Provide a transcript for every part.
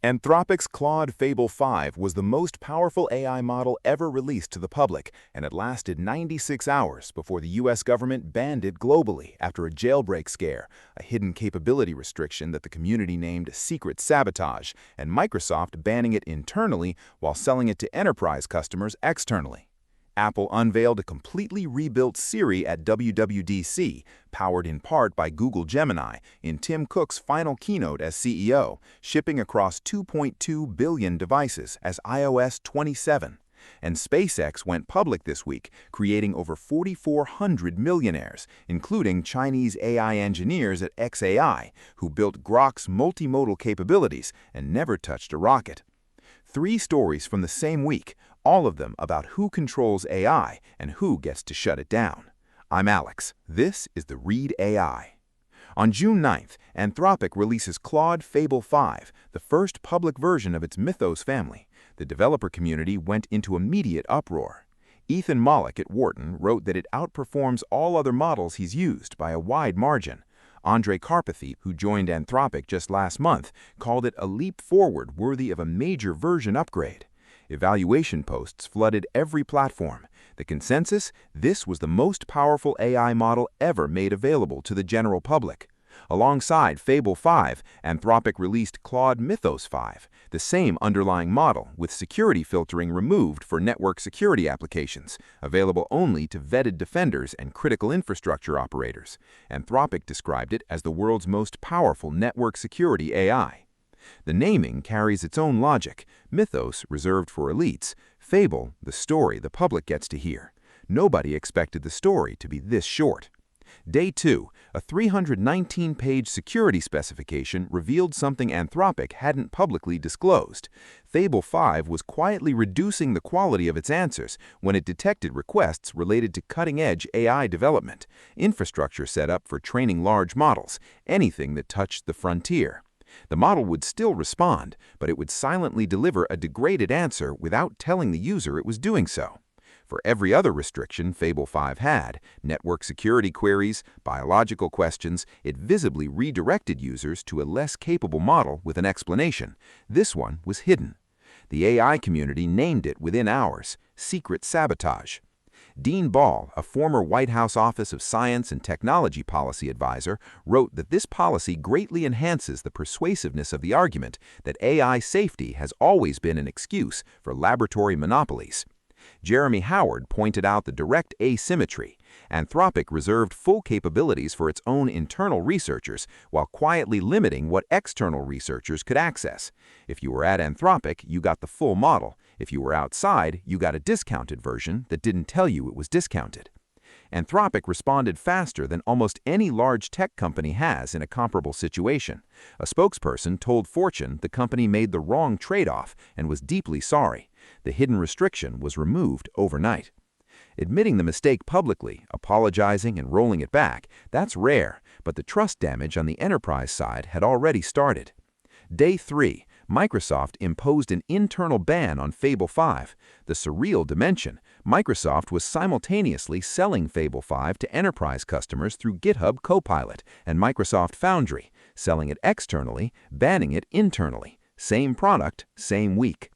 Anthropic's Claude Fable 5 was the most powerful AI model ever released to the public, and it lasted 96 hours before the US government banned it globally after a jailbreak scare, a hidden capability restriction that the community named Secret Sabotage, and Microsoft banning it internally while selling it to enterprise customers externally. Apple unveiled a completely rebuilt Siri at WWDC, powered in part by Google Gemini, in Tim Cook's final keynote as CEO, shipping across 2.2 billion devices as iOS 27. And SpaceX went public this week, creating over 4,400 millionaires, including Chinese AI engineers at xAI, who built Grok's multimodal capabilities and never touched a rocket. 3 stories from the same week, all of them about who controls AI and who gets to shut it down. I'm Alex. This is the Read AI. On June 9th, Anthropic releases Claude Fable 5, the first public version of its Mythos family. The developer community went into immediate uproar. Ethan Mollick at Wharton wrote that it outperforms all other models he's used by a wide margin. Andre Karpathy, who joined Anthropic just last month, called it a leap forward worthy of a major version upgrade. Evaluation posts flooded every platform. The consensus: this was the most powerful AI model ever made available to the general public. Alongside Fable 5, Anthropic released Claude Mythos 5, the same underlying model with security filtering removed for network security applications, available only to vetted defenders and critical infrastructure operators. Anthropic described it as the world's most powerful network security AI. The naming carries its own logic. Mythos, reserved for elites. Fable, the story the public gets to hear. Nobody expected the story to be this short. Day 2, a 319-page security specification revealed something Anthropic hadn't publicly disclosed. Fable 5 was quietly reducing the quality of its answers when it detected requests related to cutting-edge AI development, infrastructure set up for training large models, anything that touched the frontier. The model would still respond, but it would silently deliver a degraded answer without telling the user it was doing so. For every other restriction Fable 5 had, network security queries, biological questions, it visibly redirected users to a less capable model with an explanation. This one was hidden. The AI community named it within hours: Secret Sabotage. Dean Ball, a former White House Office of Science and Technology policy advisor, wrote that this policy greatly enhances the persuasiveness of the argument that AI safety has always been an excuse for laboratory monopolies. Jeremy Howard pointed out the direct asymmetry. Anthropic reserved full capabilities for its own internal researchers while quietly limiting what external researchers could access. If you were at Anthropic, you got the full model. If you were outside, you got a discounted version that didn't tell you it was discounted. Anthropic responded faster than almost any large tech company has in a comparable situation. A spokesperson told Fortune the company made the wrong trade-off and was deeply sorry. The hidden restriction was removed overnight. Admitting the mistake publicly, apologizing and rolling it back, that's rare, but the trust damage on the enterprise side had already started. Day 3, Microsoft imposed an internal ban on Fable 5. The surreal dimension: Microsoft was simultaneously selling Fable 5 to enterprise customers through GitHub Copilot and Microsoft Foundry, selling it externally, banning it internally. Same product, same week.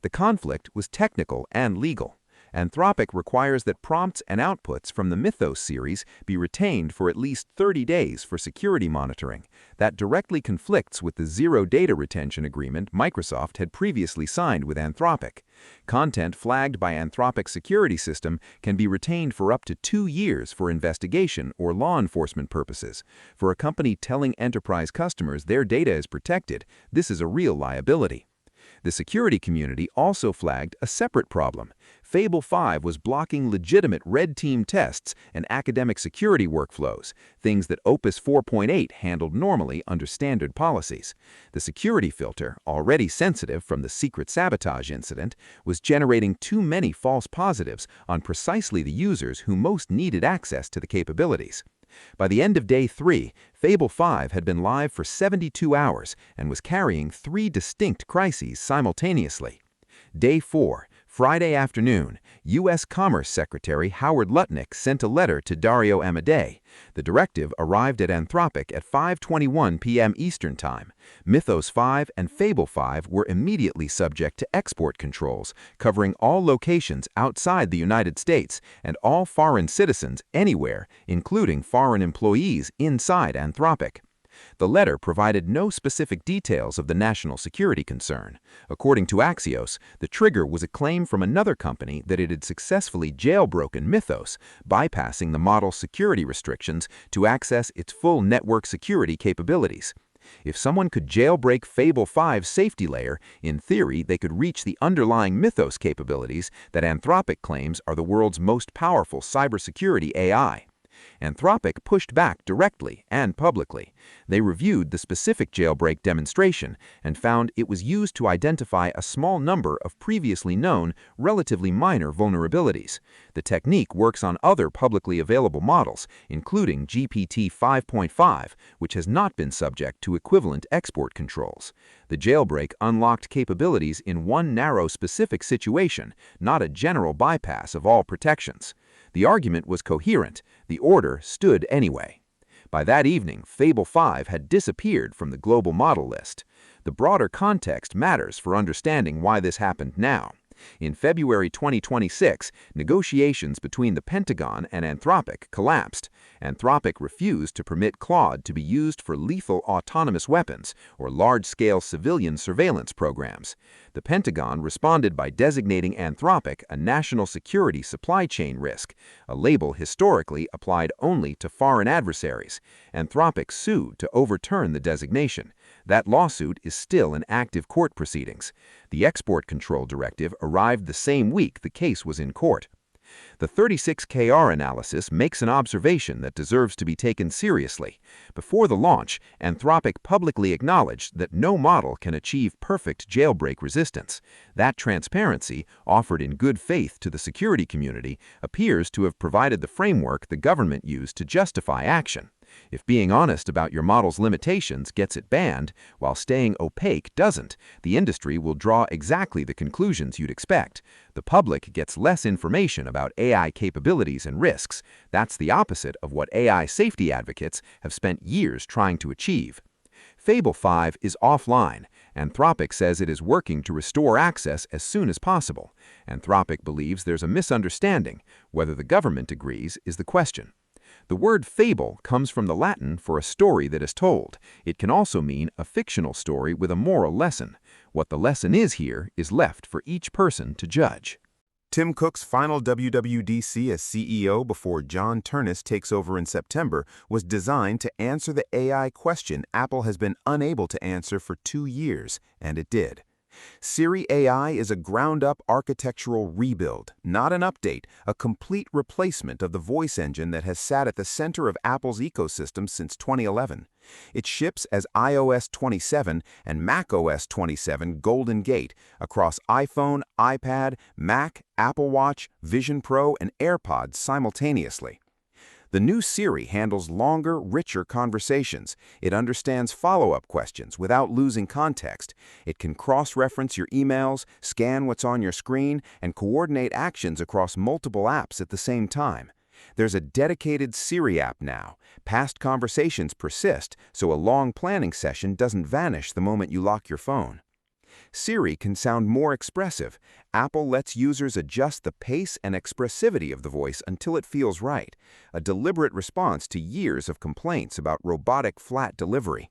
The conflict was technical and legal. Anthropic requires that prompts and outputs from the Mythos series be retained for at least 30 days for security monitoring. That directly conflicts with the zero data retention agreement Microsoft had previously signed with Anthropic. Content flagged by Anthropic's security system can be retained for up to 2 years for investigation or law enforcement purposes. For a company telling enterprise customers their data is protected, this is a real liability. The security community also flagged a separate problem. Fable 5 was blocking legitimate red team tests and academic security workflows, things that Opus 4.8 handled normally under standard policies. The security filter, already sensitive from the Secret Sabotage incident, was generating too many false positives on precisely the users who most needed access to the capabilities. By the end of Day 3, Fable 5 had been live for 72 hours and was carrying 3 distinct crises simultaneously. Day 4, Friday afternoon, U.S. Commerce Secretary Howard Lutnick sent a letter to Dario Amodei. The directive arrived at Anthropic at 5:21 p.m. Eastern Time. Mythos 5 and Fable 5 were immediately subject to export controls, covering all locations outside the United States and all foreign citizens anywhere, including foreign employees inside Anthropic. The letter provided no specific details of the national security concern. According to Axios, the trigger was a claim from another company that it had successfully jailbroken Mythos, bypassing the model's security restrictions to access its full network security capabilities. If someone could jailbreak Fable 5's safety layer, in theory they could reach the underlying Mythos capabilities that Anthropic claims are the world's most powerful cybersecurity AI. Anthropic pushed back directly and publicly. They reviewed the specific jailbreak demonstration and found it was used to identify a small number of previously known, relatively minor vulnerabilities. The technique works on other publicly available models, including GPT 5.5, which has not been subject to equivalent export controls. The jailbreak unlocked capabilities in one narrow specific situation, not a general bypass of all protections. The argument was coherent. The order stood anyway. By that evening, Fable 5 had disappeared from the global model list. The broader context matters for understanding why this happened now. In February 2026, negotiations between the Pentagon and Anthropic collapsed. Anthropic refused to permit Claude to be used for lethal autonomous weapons or large-scale civilian surveillance programs. The Pentagon responded by designating Anthropic a national security supply chain risk, a label historically applied only to foreign adversaries. Anthropic sued to overturn the designation. That lawsuit is still in active court proceedings. The export control directive arrived the same week the case was in court. The 36KR analysis makes an observation that deserves to be taken seriously. Before the launch, Anthropic publicly acknowledged that no model can achieve perfect jailbreak resistance. That transparency, offered in good faith to the security community, appears to have provided the framework the government used to justify action. If being honest about your model's limitations gets it banned, while staying opaque doesn't, the industry will draw exactly the conclusions you'd expect. The public gets less information about AI capabilities and risks. That's the opposite of what AI safety advocates have spent years trying to achieve. Fable 5 is offline. Anthropic says it is working to restore access as soon as possible. Anthropic believes there's a misunderstanding. Whether the government agrees is the question. The word fable comes from the Latin for a story that is told. It can also mean a fictional story with a moral lesson. What the lesson is here is left for each person to judge. Tim Cook's final WWDC as CEO before John Ternus takes over in September was designed to answer the AI question Apple has been unable to answer for 2 years, and it did. Siri AI is a ground-up architectural rebuild, not an update, a complete replacement of the voice engine that has sat at the center of Apple's ecosystem since 2011. It ships as iOS 27 and macOS 27 Golden Gate across iPhone, iPad, Mac, Apple Watch, Vision Pro, and AirPods simultaneously. The new Siri handles longer, richer conversations. It understands follow-up questions without losing context. It can cross-reference your emails, scan what's on your screen, and coordinate actions across multiple apps at the same time. There's a dedicated Siri app now. Past conversations persist, so a long planning session doesn't vanish the moment you lock your phone. Siri can sound more expressive. Apple lets users adjust the pace and expressivity of the voice until it feels right, a deliberate response to years of complaints about robotic flat delivery.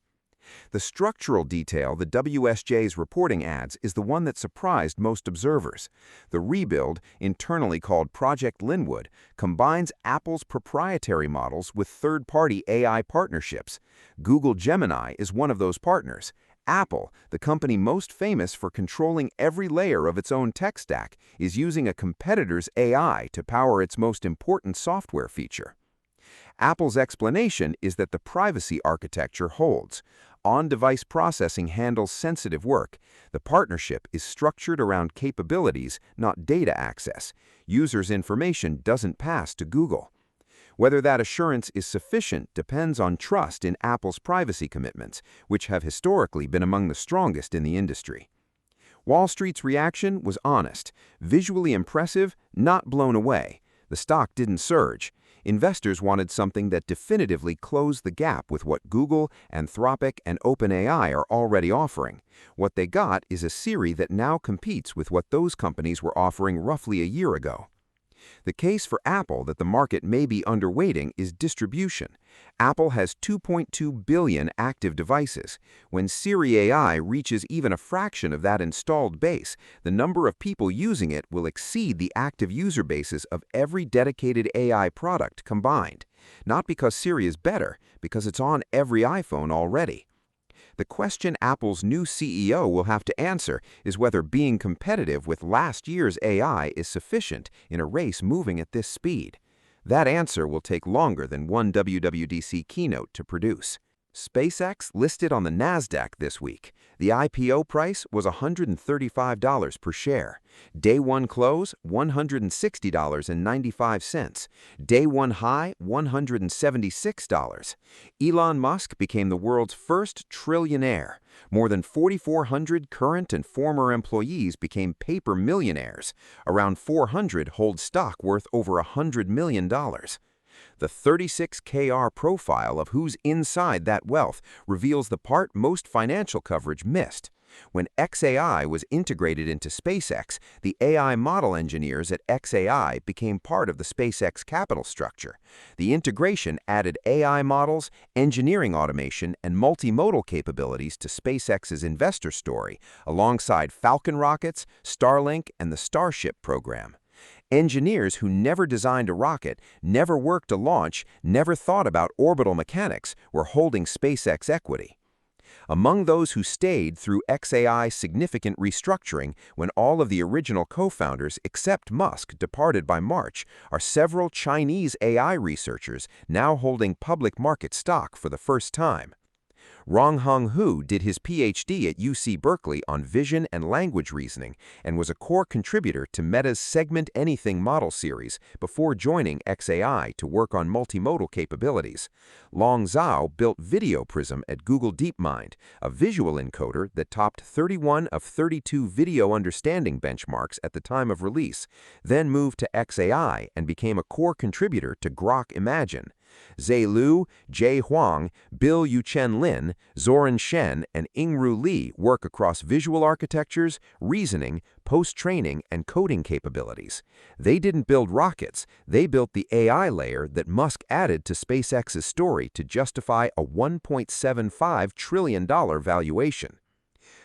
The structural detail the WSJ's reporting adds is the one that surprised most observers. The rebuild, internally called Project Linwood, combines Apple's proprietary models with third-party AI partnerships. Google Gemini is one of those partners. Apple, the company most famous for controlling every layer of its own tech stack, is using a competitor's AI to power its most important software feature. Apple's explanation is that the privacy architecture holds. On-device processing handles sensitive work. The partnership is structured around capabilities, not data access. Users' information doesn't pass to Google. Whether that assurance is sufficient depends on trust in Apple's privacy commitments, which have historically been among the strongest in the industry. Wall Street's reaction was honest, visually impressive, not blown away. The stock didn't surge. Investors wanted something that definitively closed the gap with what Google, Anthropic, and OpenAI are already offering. What they got is a Siri that now competes with what those companies were offering roughly a year ago. The case for Apple that the market may be underweighting is distribution. Apple has 2.2 billion active devices. When Siri AI reaches even a fraction of that installed base, the number of people using it will exceed the active user bases of every dedicated AI product combined. Not because Siri is better, because it's on every iPhone already. The question Apple's new CEO will have to answer is whether being competitive with last year's AI is sufficient in a race moving at this speed. That answer will take longer than one WWDC keynote to produce. SpaceX listed on the NASDAQ this week. The IPO price was $135 per share. Day one close, $160.95. Day one high, $176. Elon Musk became the world's first trillionaire. More than 4,400 current and former employees became paper millionaires. Around 400 hold stock worth over $100 million. The 36KR profile of who's inside that wealth reveals the part most financial coverage missed. When xAI was integrated into SpaceX, the AI model engineers at xAI became part of the SpaceX capital structure. The integration added AI models, engineering automation, and multimodal capabilities to SpaceX's investor story, alongside Falcon rockets, Starlink, and the Starship program. Engineers who never designed a rocket, never worked a launch, never thought about orbital mechanics were holding SpaceX equity. Among those who stayed through xAI's significant restructuring when all of the original co-founders except Musk departed by March are several Chinese AI researchers now holding public market stock for the first time. Rongheng Hu did his PhD at UC Berkeley on vision and language reasoning and was a core contributor to Meta's Segment Anything model series before joining xAI to work on multimodal capabilities. Long Zhao built Video Prism at Google DeepMind, a visual encoder that topped 31 of 32 video understanding benchmarks at the time of release, then moved to xAI and became a core contributor to Grok Imagine. Zhe Lu, Jay Huang, Bill Yuchen Lin, Zoran Shen, and Yingru Li work across visual architectures, reasoning, post-training, and coding capabilities. They didn't build rockets, they built the AI layer that Musk added to SpaceX's story to justify a $1.75 trillion valuation.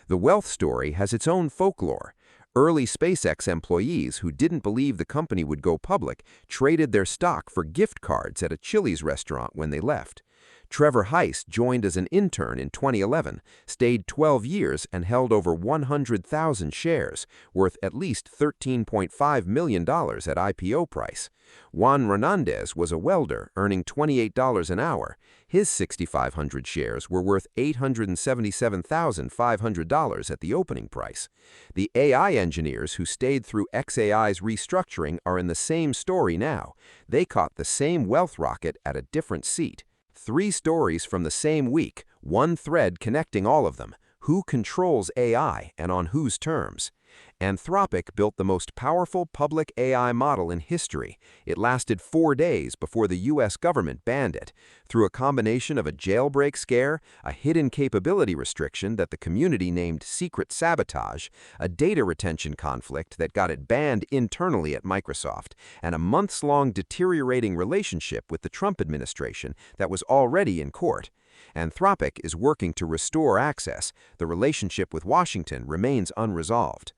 The wealth story has its own folklore. Early SpaceX employees who didn't believe the company would go public traded their stock for gift cards at a Chili's restaurant when they left. Trevor Heist joined as an intern in 2011, stayed 12 years and held over 100,000 shares, worth at least $13.5 million at IPO price. Juan Renandez was a welder, earning $28 an hour. His 6,500 shares were worth $877,500 at the opening price. The AI engineers who stayed through xAI's restructuring are in the same story now. They caught the same wealth rocket at a different seat. 3 stories from the same week, one thread connecting all of them. Who controls AI and on whose terms? Anthropic built the most powerful public AI model in history. It lasted 4 days before the US government banned it. Through a combination of a jailbreak scare, a hidden capability restriction that the community named secret sabotage, a data retention conflict that got it banned internally at Microsoft, and a months-long deteriorating relationship with the Trump administration that was already in court. Anthropic is working to restore access. The relationship with Washington remains unresolved.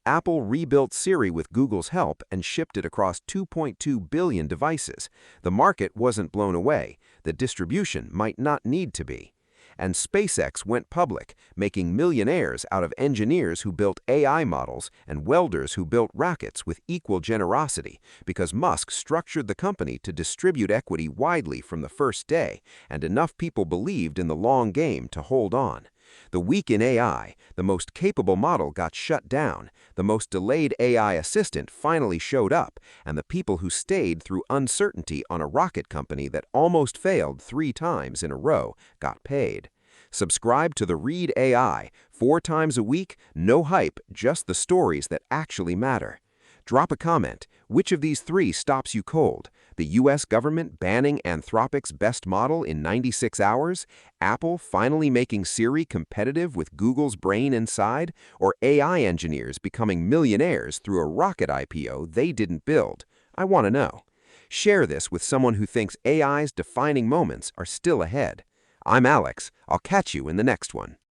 Apple rebuilt Siri with Google's help and shipped it across 2.2 billion devices. The market wasn't blown away. The distribution might not need to be. And SpaceX went public, making millionaires out of engineers who built AI models and welders who built rockets with equal generosity, because Musk structured the company to distribute equity widely from the first day, and enough people believed in the long game to hold on. The week in AI, the most capable model got shut down, the most delayed AI assistant finally showed up, and the people who stayed through uncertainty on a rocket company that almost failed 3 times in a row got paid. Subscribe to the Read AI, 4 times a week, no hype, just the stories that actually matter. Drop a comment. Which of these 3 stops you cold? The U.S. government banning Anthropic's best model in 96 hours? Apple finally making Siri competitive with Google's brain inside? Or AI engineers becoming millionaires through a rocket IPO they didn't build? I want to know. Share this with someone who thinks AI's defining moments are still ahead. I'm Alex. I'll catch you in the next one.